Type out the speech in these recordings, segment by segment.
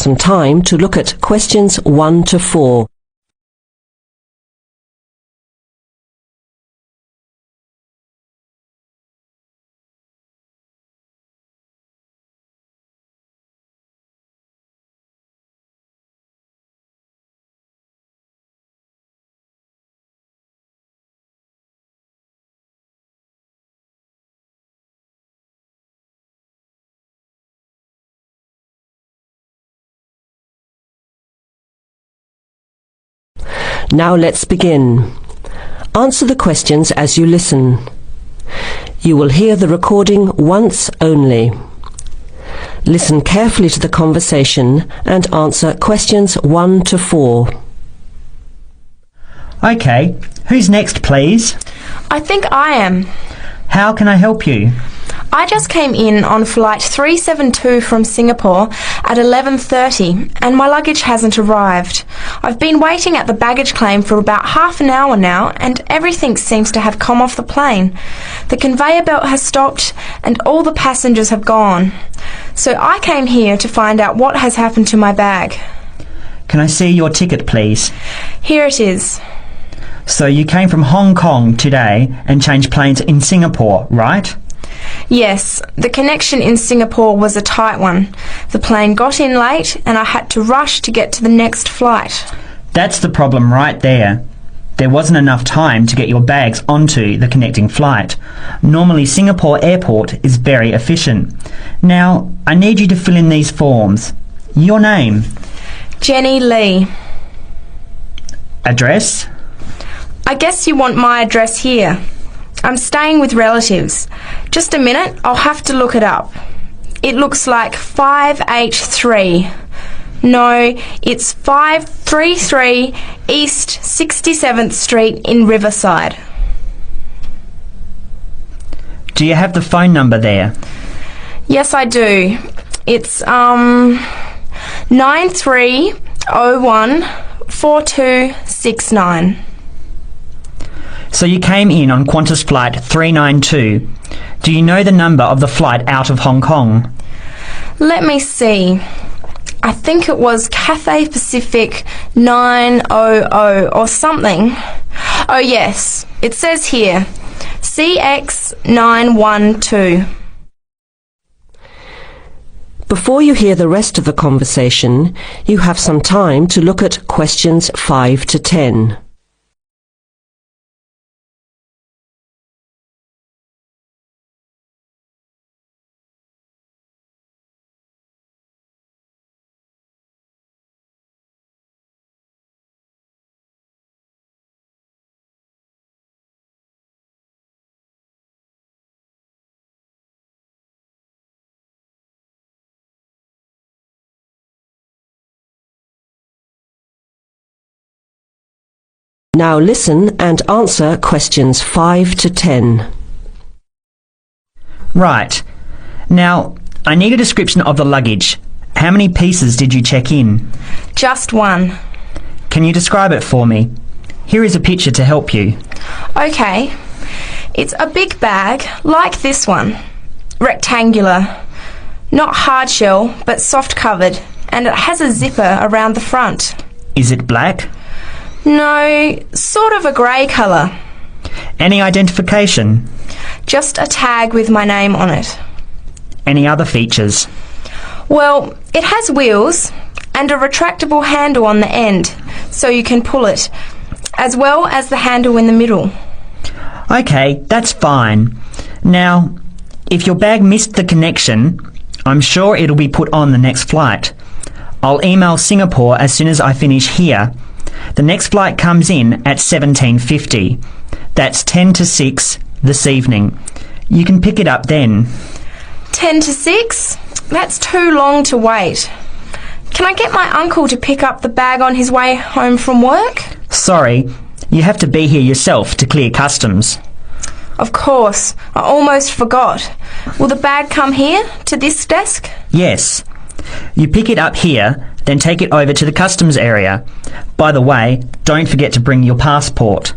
some time to look at questions 1 to 4. Now let's begin. Answer the questions as you listen. You will hear the recording once only. Listen carefully to the conversation and answer questions 1 to 4. OK, who's next, please? I think I am. How can I help you? I just came in on flight 372 from Singapore at 11:30 and my luggage hasn't arrived. I've been waiting at the baggage claim for about half an hour now and everything seems to have come off the plane. The conveyor belt has stopped and all the passengers have gone. So I came here to find out what has happened to my bag. Can I see your ticket, please? Here it is. So you came from Hong Kong today and changed planes in Singapore, right? Yes, the connection in Singapore was a tight one. The plane got in late and I had to rush to get to the next flight. That's the problem right there. There wasn't enough time to get your bags onto the connecting flight. Normally Singapore Airport is very efficient. Now, I need you to fill in these forms. Your name? Jenny Lee. Address? I guess you want my address here. I'm staying with relatives. Just a minute, I'll have to look it up. It looks like 5H3. No, it's 533 East 67th Street in Riverside. Do you have the phone number there? Yes, I do. It's 9301 4269. So you came in on Qantas flight 392. Do you know the number of the flight out of Hong Kong? Let me see. I think it was Cathay Pacific 900 or something. Oh yes, it says here, CX912. Before you hear the rest of the conversation, you have some time to look at questions 5 to 10. Now listen and answer questions 5 to 10. Right. Now, I need a description of the luggage. How many pieces did you check in? Just one. Can you describe it for me? Here is a picture to help you. Okay. It's a big bag, like this one. Rectangular. Not hard shell, but soft covered. And it has a zipper around the front. Is it black? No, sort of a grey colour. Any identification? Just a tag with my name on it. Any other features? Well, it has wheels and a retractable handle on the end, so you can pull it, as well as the handle in the middle. OK, that's fine. Now, if your bag missed the connection, I'm sure it'll be put on the next flight. I'll email Singapore as soon as I finish here. The next flight comes in at 17:50. That's 10 to 6 this evening. You can pick it up then. 10 to 6? That's too long to wait. Can I get my uncle to pick up the bag on his way home from work? Sorry, you have to be here yourself to clear customs. Of course, I almost forgot. Will the bag come here, to this desk? Yes. You pick it up here, then take it over to the customs area. By the way, don't forget to bring your passport.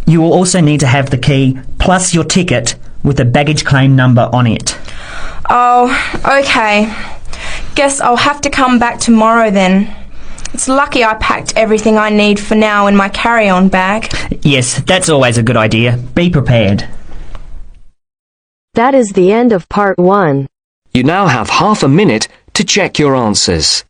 You will also need to have the key plus your ticket with the baggage claim number on it. Oh, okay. Guess I'll have to come back tomorrow then. It's lucky I packed everything I need for now in my carry-on bag. Yes, that's always a good idea. Be prepared. That is the end of part 1. You now have half a minute to check your answers.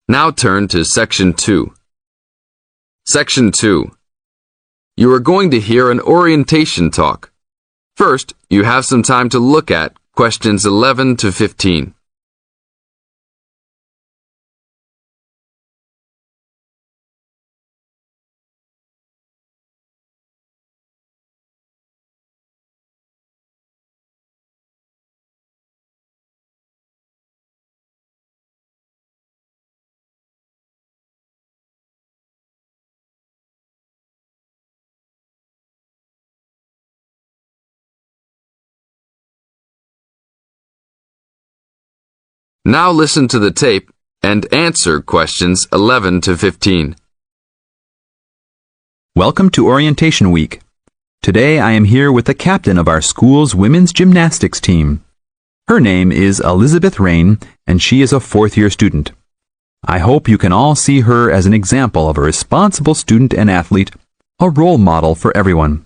Now turn to Section 2. Section 2. You are going to hear an orientation talk. First, you have some time to look at questions 11 to 15. Now listen to the tape and answer questions 11 to 15. Welcome to Orientation Week. Today I am here with the captain of our school's women's gymnastics team. Her name is Elizabeth Rain, and she is a fourth-year student. I hope you can all see her as an example of a responsible student and athlete, a role model for everyone.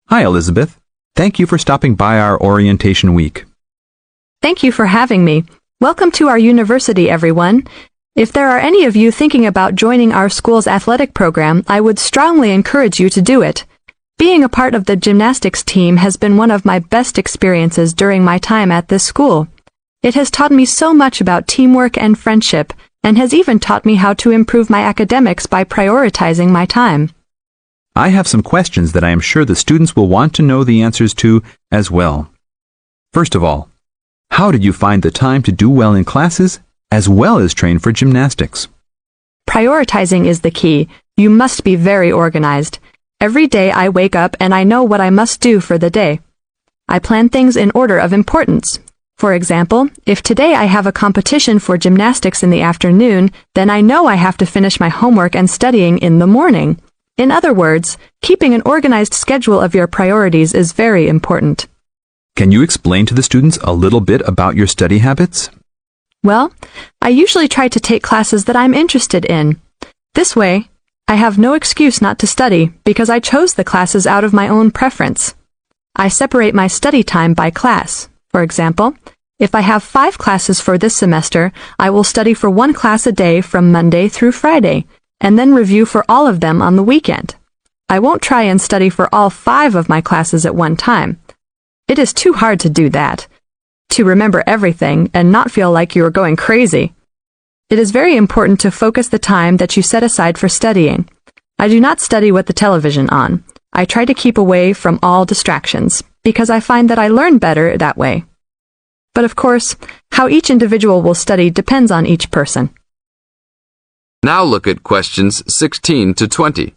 Hi, Elizabeth. Thank you for stopping by our Orientation Week. Thank you for having me. Welcome to our university, everyone. If there are any of you thinking about joining our school's athletic program, I would strongly encourage you to do it. Being a part of the gymnastics team has been one of my best experiences during my time at this school. It has taught me so much about teamwork and friendship, and has even taught me how to improve my academics by prioritizing my time. I have some questions that I am sure the students will want to know the answers to as well. First of all, how did you find the time to do well in classes as well as train for gymnastics? Prioritizing is the key. You must be very organized. Every day I wake up and I know what I must do for the day. I plan things in order of importance. For example, if today I have a competition for gymnastics in the afternoon, then I know I have to finish my homework and studying in the morning. In other words, keeping an organized schedule of your priorities is very important. Can you explain to the students a little bit about your study habits? Well, I usually try to take classes that I'm interested in. This way, I have no excuse not to study because I chose the classes out of my own preference. I separate my study time by class. For example, if I have 5 classes for this semester, I will study for 1 class a day from Monday through Friday, and then review for all of them on the weekend. I won't try and study for all 5 of my classes at one time. It is too hard to do that, to remember everything and not feel like you are going crazy. It is very important to focus the time that you set aside for studying. I do not study with the television on. I try to keep away from all distractions, because I find that I learn better that way. But of course, how each individual will study depends on each person. Now look at questions 16 to 20.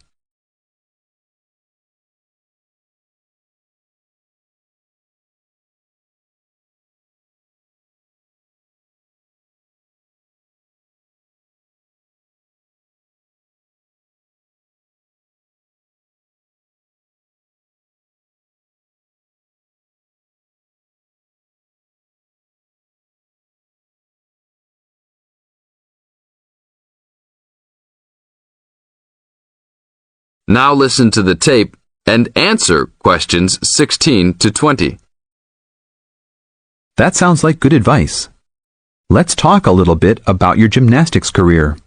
Now listen to the tape and answer questions 16 to 20. That sounds like good advice. Let's talk a little bit about your gymnastics career.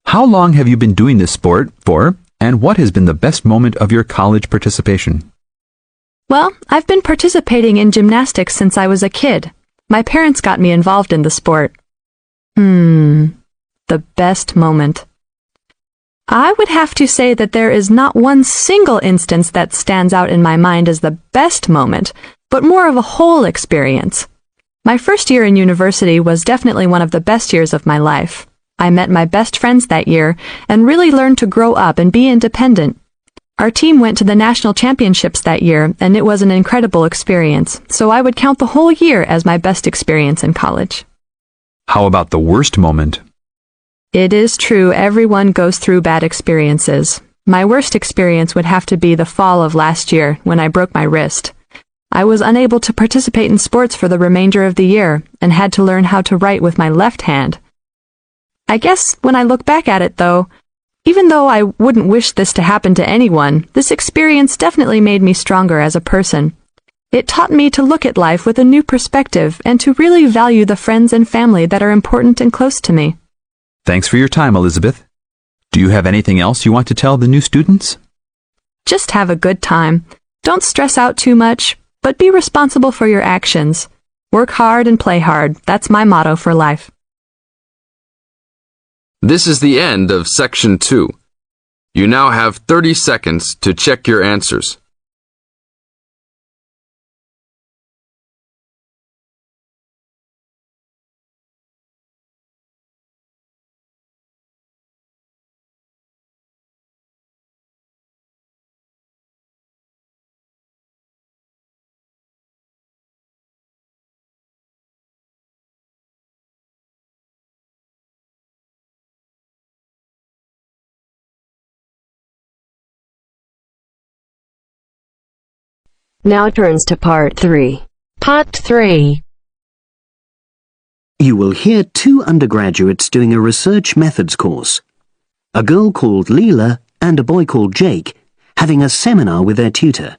How long have you been doing this sport for, and what has been the best moment of your college participation? Well, I've been participating in gymnastics since I was a kid. My parents got me involved in the sport. The best moment. I would have to say that there is not one single instance that stands out in my mind as the best moment, but more of a whole experience. My first year in university was definitely one of the best years of my life. I met my best friends that year and really learned to grow up and be independent. Our team went to the national championships that year, and it was an incredible experience, so I would count the whole year as my best experience in college. How about the worst moment? It is true everyone goes through bad experiences. My worst experience would have to be the fall of last year when I broke my wrist. I was unable to participate in sports for the remainder of the year and had to learn how to write with my left hand. I guess when I look back at it, though, even though I wouldn't wish this to happen to anyone, this experience definitely made me stronger as a person. It taught me to look at life with a new perspective and to really value the friends and family that are important and close to me. Thanks for your time, Elizabeth. Do you have anything else you want to tell the new students? Just have a good time. Don't stress out too much, but be responsible for your actions. Work hard and play hard. That's my motto for life. This is the end of Section 2. You now have 30 seconds to check your answers. Now turns to Part 3. Part 3. You will hear two undergraduates doing a research methods course. A girl called Leela and a boy called Jake having a seminar with their tutor.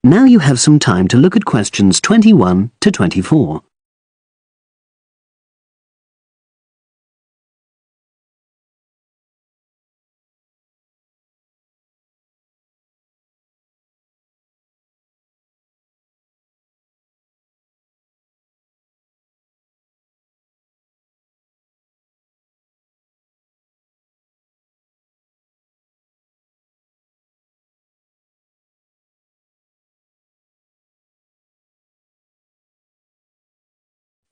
Now you have some time to look at questions 21 to 24.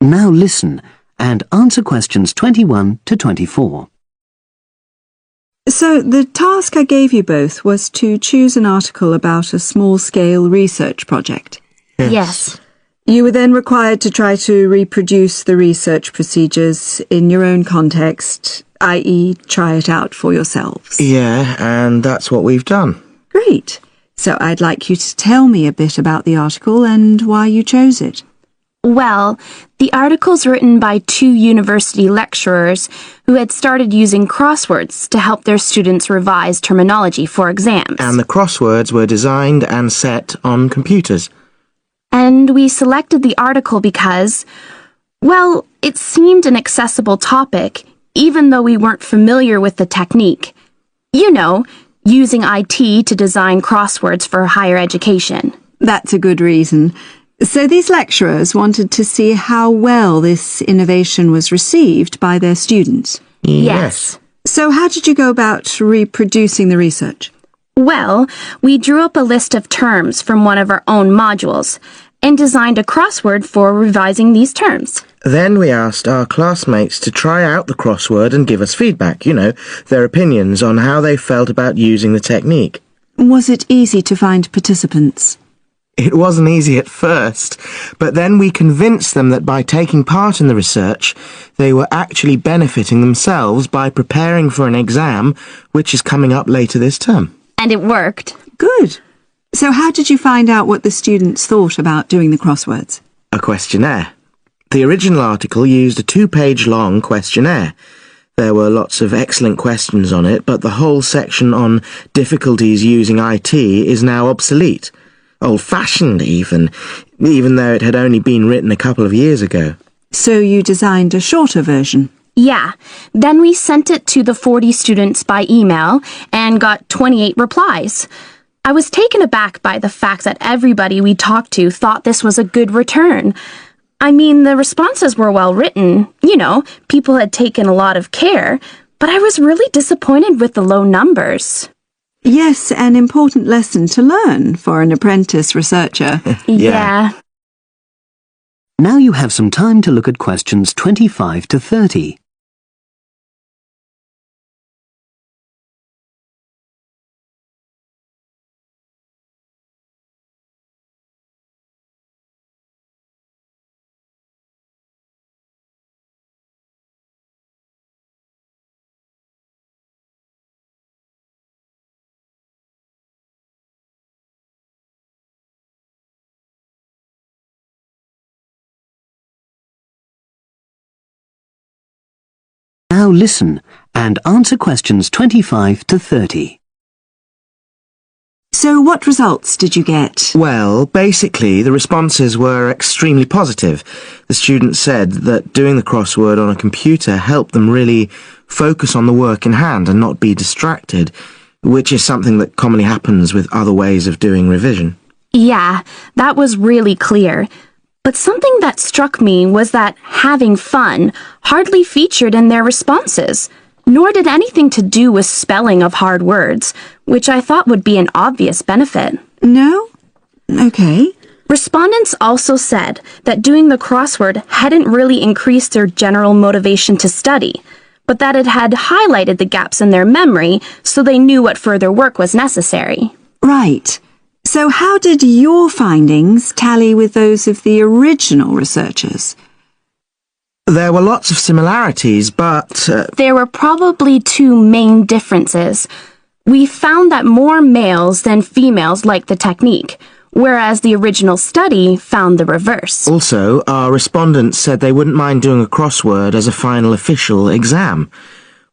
Now listen and answer questions 21 to 24. So the task I gave you both was to choose an article about a small-scale research project. Yes. You were then required to try to reproduce the research procedures in your own context, i.e. try it out for yourselves. Yeah, and that's what we've done. Great. So I'd like you to tell me a bit about the article and why you chose it. Well, the article's written by two university lecturers who had started using crosswords to help their students revise terminology for exams. And the crosswords were designed and set on computers. And we selected the article because, well, it seemed an accessible topic, even though we weren't familiar with the technique. You know, using IT to design crosswords for higher education. That's a good reason. So these lecturers wanted to see how well this innovation was received by their students. Yes. So how did you go about reproducing the research? Well, we drew up a list of terms from one of our own modules and designed a crossword for revising these terms. Then we asked our classmates to try out the crossword and give us feedback, their opinions on how they felt about using the technique. Was it easy to find participants? It wasn't easy at first, but then we convinced them that by taking part in the research, they were actually benefiting themselves by preparing for an exam, which is coming up later this term. And it worked. Good. So how did you find out what the students thought about doing the crosswords? A questionnaire. The original article used a 2-page long questionnaire. There were lots of excellent questions on it, but the whole section on difficulties using IT is now obsolete. Old-fashioned even though it had only been written a couple of years ago. So you designed a shorter version? Yeah. Then we sent it to the 40 students by email and got 28 replies. I was taken aback by the fact that everybody we talked to thought this was a good return. I mean, the responses were well written. People had taken a lot of care, but I was really disappointed with the low numbers. Yes, an important lesson to learn for an apprentice researcher. Yeah. Now you have some time to look at questions 25 to 30. Now listen and answer questions 25 to 30. So what results did you get? Well, basically, the responses were extremely positive. The students said that doing the crossword on a computer helped them really focus on the work in hand and not be distracted, which is something that commonly happens with other ways of doing revision. Yeah, that was really clear. But something that struck me was that having fun hardly featured in their responses, nor did anything to do with spelling of hard words, which I thought would be an obvious benefit. No? Okay. Respondents also said that doing the crossword hadn't really increased their general motivation to study, but that it had highlighted the gaps in their memory so they knew what further work was necessary. Right. So how did your findings tally with those of the original researchers? There were lots of similarities, but... There were probably two main differences. We found that more males than females liked the technique, whereas the original study found the reverse. Also, our respondents said they wouldn't mind doing a crossword as a final official exam,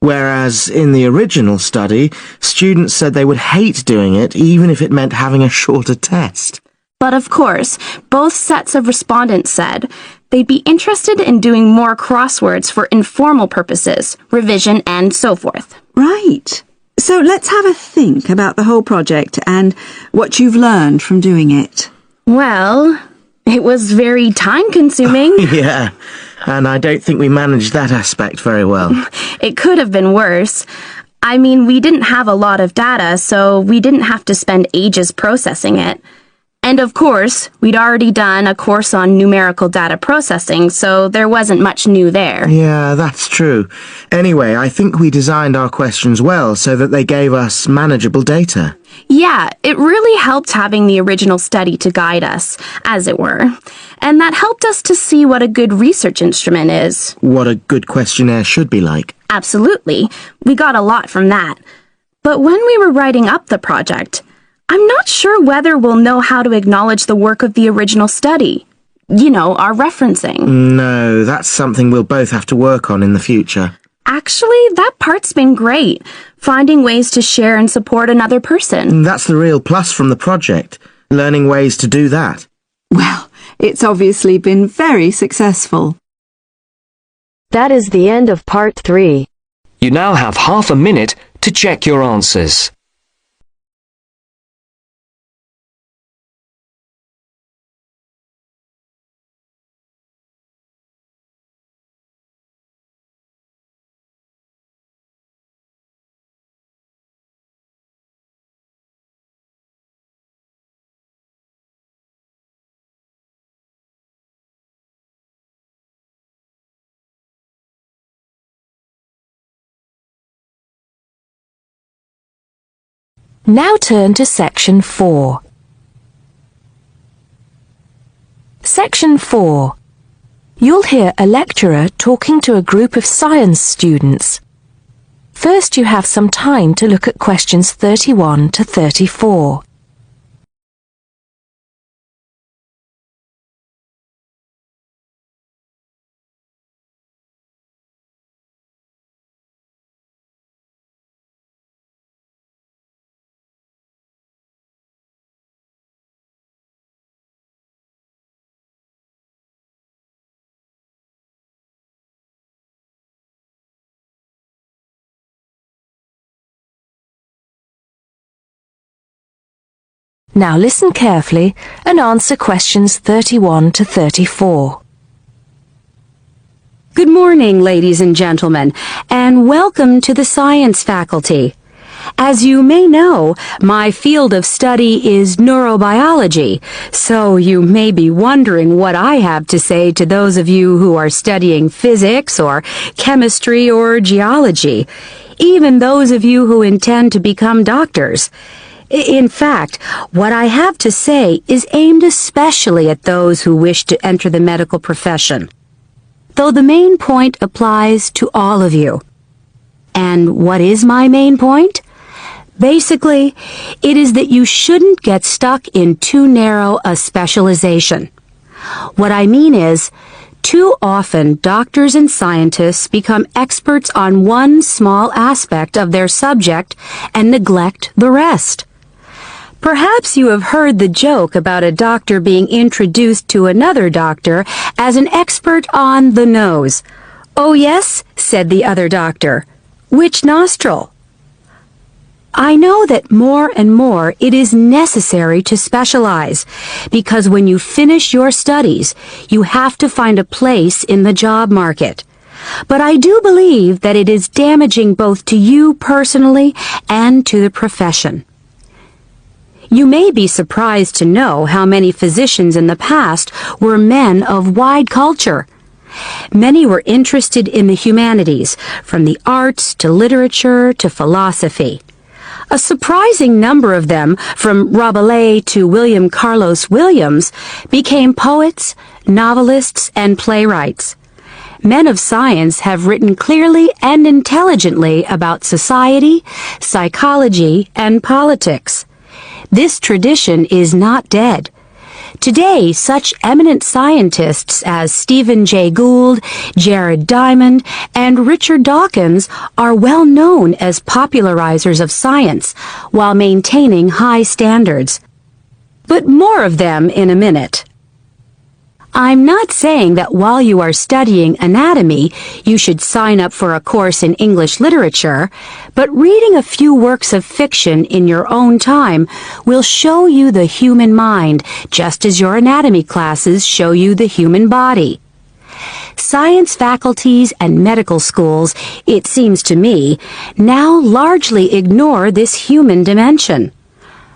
whereas in the original study, students said they would hate doing it even if it meant having a shorter test. But of course, both sets of respondents said they'd be interested in doing more crosswords for informal purposes, revision, and so forth. Right. So let's have a think about the whole project and what you've learned from doing it. Well, it was very time-consuming. Yeah, and I don't think we managed that aspect very well. It could have been worse. I mean, we didn't have a lot of data, so we didn't have to spend ages processing it. And of course, we'd already done a course on numerical data processing, so there wasn't much new there. Yeah, that's true. Anyway, I think we designed our questions well so that they gave us manageable data. Yeah, it really helped having the original study to guide us, as it were. And that helped us to see what a good research instrument is. What a good questionnaire should be like. Absolutely. We got a lot from that. But when we were writing up the project, I'm not sure whether we'll know how to acknowledge the work of the original study. You know, our referencing. No, that's something we'll both have to work on in the future. Actually, that part's been great. Finding ways to share and support another person. That's the real plus from the project. Learning ways to do that. Well, it's obviously been very successful. That is the end of part 3. You now have half a minute to check your answers. Now turn to Section 4. Section 4. You'll hear a lecturer talking to a group of science students. First, you have some time to look at questions 31 to 34. Now listen carefully and answer questions 31 to 34. Good morning, ladies and gentlemen, and welcome to the science faculty. As you may know, my field of study is neurobiology, so you may be wondering what I have to say to those of you who are studying physics or chemistry or geology, even those of you who intend to become doctors. In fact, what I have to say is aimed especially at those who wish to enter the medical profession, though the main point applies to all of you. And what is my main point? Basically, it is that you shouldn't get stuck in too narrow a specialization. What I mean is, too often doctors and scientists become experts on one small aspect of their subject and neglect the rest. Perhaps you have heard the joke about a doctor being introduced to another doctor as an expert on the nose. "Oh yes," said the other doctor. "Which nostril?" I know that more and more it is necessary to specialize, because when you finish your studies, you have to find a place in the job market. But I do believe that it is damaging both to you personally and to the profession. You may be surprised to know how many physicians in the past were men of wide culture. Many were interested in the humanities, from the arts to literature to philosophy. A surprising number of them, from Rabelais to William Carlos Williams, became poets, novelists, and playwrights. Men of science have written clearly and intelligently about society, psychology, and politics. This tradition is not dead. Today, such eminent scientists as Stephen Jay Gould, Jared Diamond, and Richard Dawkins are well known as popularizers of science while maintaining high standards. But more of them in a minute. I'm not saying that while you are studying anatomy, you should sign up for a course in English literature, but reading a few works of fiction in your own time will show you the human mind, just as your anatomy classes show you the human body. Science faculties and medical schools, it seems to me, now largely ignore this human dimension.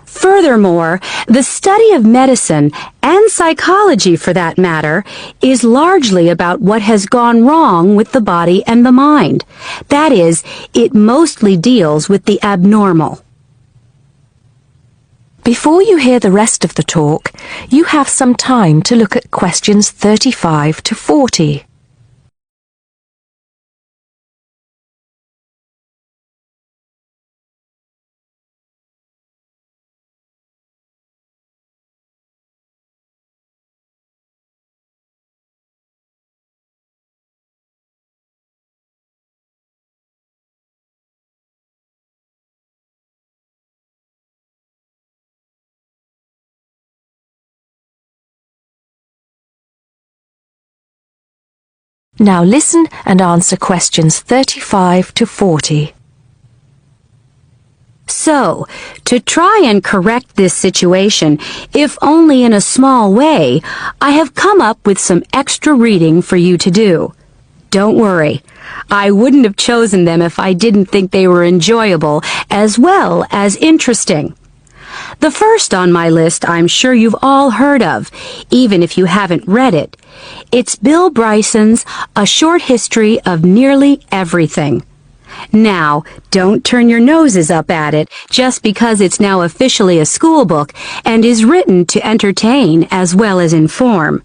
Furthermore, the study of medicine, and psychology for that matter, is largely about what has gone wrong with the body and the mind. That is, it mostly deals with the abnormal. Before you hear the rest of the talk, you have some time to look at questions 35 to 40. Now listen and answer questions 35 to 40. So, to try and correct this situation, if only in a small way, I have come up with some extra reading for you to do. Don't worry, I wouldn't have chosen them if I didn't think they were enjoyable as well as interesting. The first on my list I'm sure you've all heard of, even if you haven't read it. It's Bill Bryson's A Short History of Nearly Everything. Now, don't turn your noses up at it just because it's now officially a school book and is written to entertain as well as inform.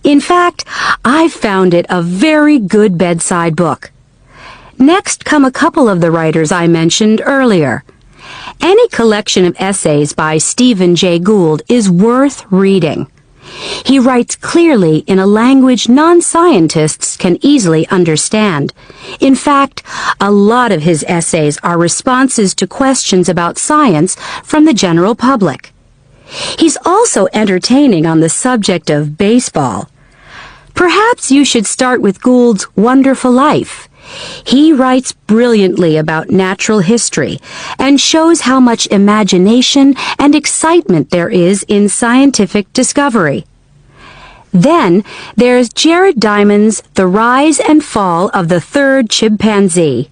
In fact, I've found it a very good bedside book. Next come a couple of the writers I mentioned earlier. Any collection of essays by Stephen Jay Gould is worth reading. He writes clearly in a language non-scientists can easily understand. In fact, a lot of his essays are responses to questions about science from the general public. He's also entertaining on the subject of baseball. Perhaps you should start with Gould's Wonderful Life. He writes brilliantly about natural history and shows how much imagination and excitement there is in scientific discovery. Then there's Jared Diamond's The Rise and Fall of the Third Chimpanzee,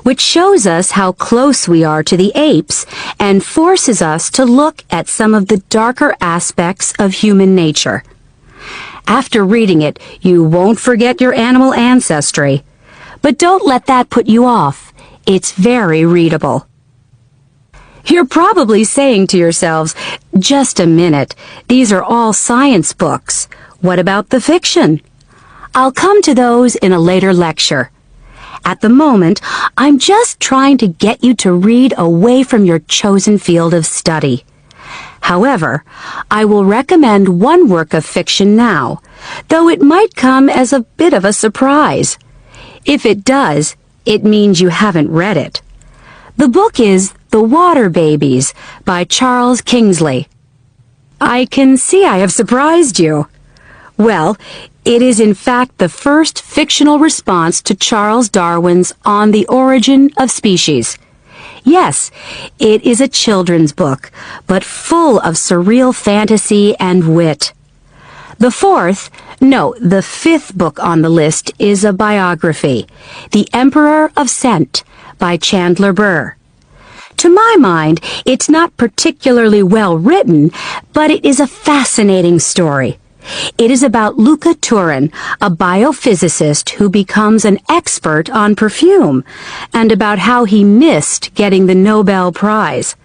which shows us how close we are to the apes and forces us to look at some of the darker aspects of human nature. After reading it, you won't forget your animal ancestry. But don't let that put you off. It's very readable. You're probably saying to yourselves, just a minute, these are all science books. What about the fiction? I'll come to those in a later lecture. At the moment, I'm just trying to get you to read away from your chosen field of study. However, I will recommend one work of fiction now, though it might come as a bit of a surprise. If it does, it means you haven't read it. The book is The Water Babies by Charles Kingsley. I can see I have surprised you. Well, it is in fact the first fictional response to Charles Darwin's On the Origin of Species. Yes, it is a children's book, but full of surreal fantasy and wit. The fifth book on the list is a biography, The Emperor of Scent by Chandler Burr. To my mind, it's not particularly well written, but it is a fascinating story. It is about Luca Turin, a biophysicist who becomes an expert on perfume, and about how he missed getting the Nobel Prize.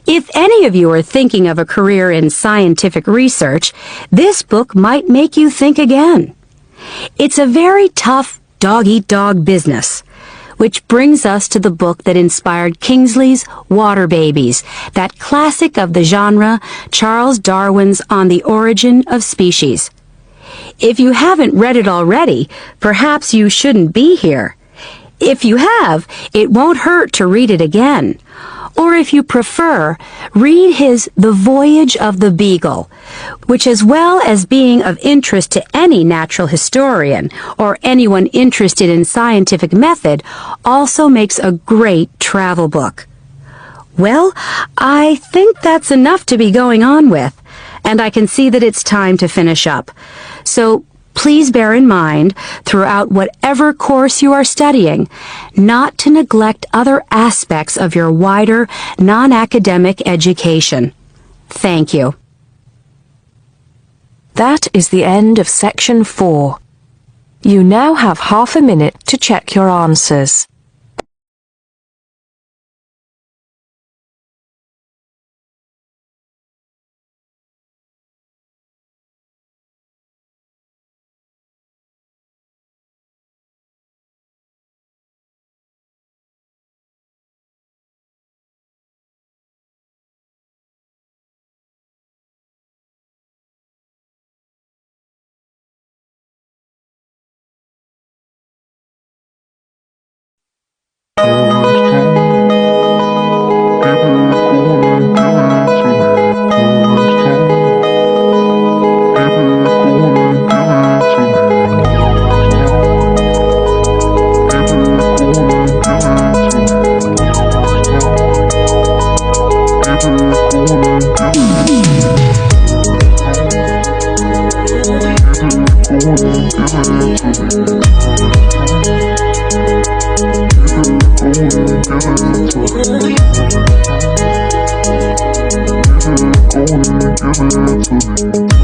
If any of you are thinking of a career in scientific research, this book might make you think again. It's a very tough dog-eat-dog business. Which brings us to the book that inspired Kingsley's Water Babies, that classic of the genre, Charles Darwin's On the Origin of Species. If you haven't read it already, perhaps you shouldn't be here. If you have, it won't hurt to read it again. Or if you prefer, read his The Voyage of the Beagle, which, as well as being of interest to any natural historian or anyone interested in scientific method, also makes a great travel book. Well, I think that's enough to be going on with, and I can see that it's time to finish up. So please bear in mind, throughout whatever course you are studying, not to neglect other aspects of your wider, non-academic education. Thank you. That is the end of Section 4. You now have half a minute to check your answers. Give it to me.